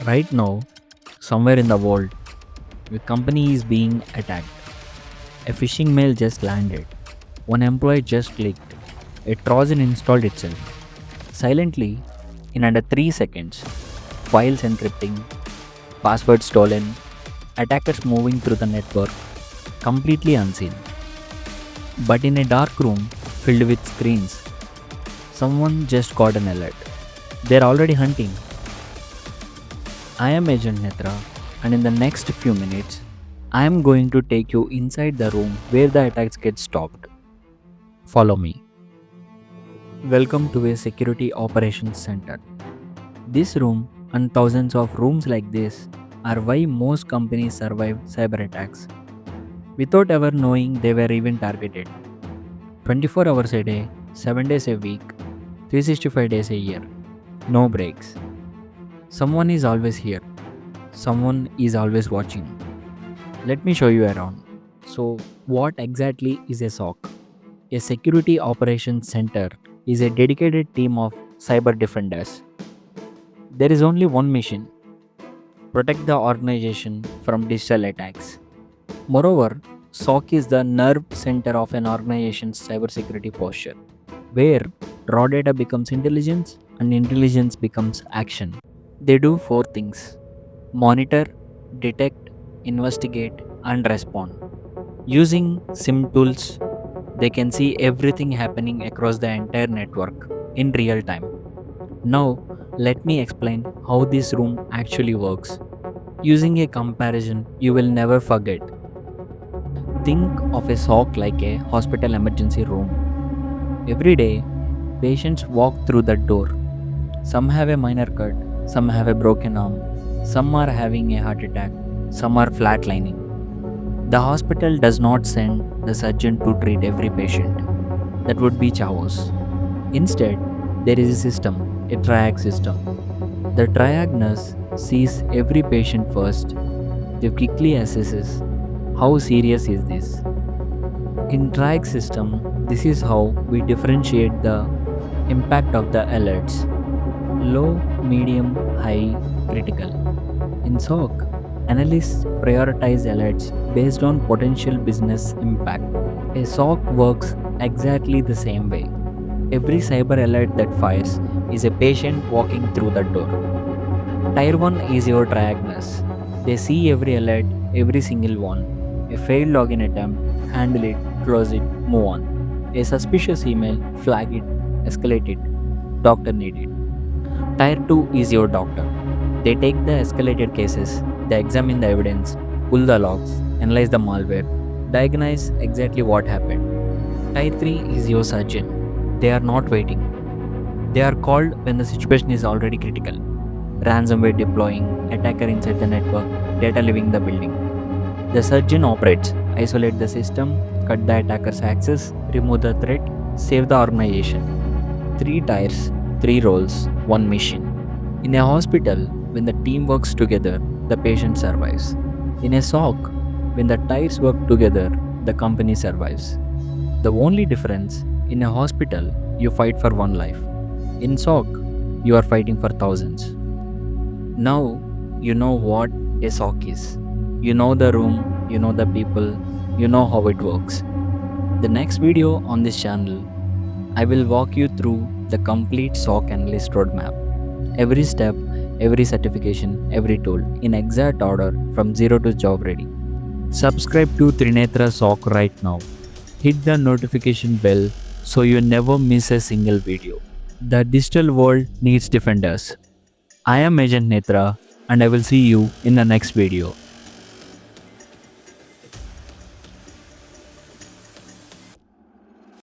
Right now, somewhere in the world, a company is being attacked. A phishing mail just landed. One employee just clicked. A Trojan installed itself. Silently, in under 3 seconds, files encrypting, passwords stolen, attackers moving through the network, completely unseen. But in a dark room filled with screens, someone just got an alert. They're already hunting. I am Agent Netra, and in the next few minutes, I am going to take you inside the room where the attacks get stopped. Follow me. Welcome to a security operations center. This room and thousands of rooms like this are why most companies survive cyber attacks without ever knowing they were even targeted. 24 hours a day, 7 days a week, 365 days a year. No breaks. Someone is always here. Someone is always watching. Let me show you around. So, what exactly is a SOC? A Security Operations Center is a dedicated team of cyber defenders. There is only one mission: protect the organization from digital attacks. Moreover, SOC is the nerve center of an organization's cybersecurity posture, where raw data becomes intelligence and intelligence becomes action. They do four things: monitor, detect, investigate, and respond. Using SIEM tools, they can see everything happening across the entire network in real time. Now, let me explain how this room actually works. Using a comparison you will never forget. Think of a SOC like a hospital emergency room. Every day, patients walk through the door. Some have a minor cut, some have a broken arm, some are having a heart attack, some are flatlining. The hospital does not send the surgeon to treat every patient. That would be chaos. Instead, there is a system, a triage system. The triage nurse sees every patient first. They quickly assesses how serious is this. In triage system, this is how we differentiate the impact of the alerts: low, medium, high, critical. In SOC, analysts prioritize alerts based on potential business impact. A SOC works exactly the same way. Every cyber alert that fires is a patient walking through the door. Tier 1 is your triagners. They see every alert, every single one. A failed login attempt, handle it, close it, move on. A suspicious email, flag it, escalate it, doctor needed. Tier 2 is your doctor. They take the escalated cases, they examine the evidence, pull the logs, analyze the malware, diagnose exactly what happened. Tier 3 is your surgeon. They are not waiting. They are called when the situation is already critical. Ransomware deploying, attacker inside the network, data leaving the building. The surgeon operates, isolate the system, cut the attacker's access, remove the threat, save the organization. 3 tiers, 3 roles, 1 mission. In a hospital, when the team works together, the patient survives. In a SOC, when the tiers work together, the company survives. The only difference: in a hospital, you fight for one life. In SOC, you are fighting for thousands. Now, you know what a SOC is. You know the room, you know the people, you know how it works. The next video on this channel, I will walk you through the complete SOC Analyst Roadmap. Every step, every certification, every tool in exact order from zero to job ready. Subscribe to TrinetraSOC right now. Hit the notification bell so you never miss a single video. The digital world needs defenders. I am Agent Netra, and I will see you in the next video.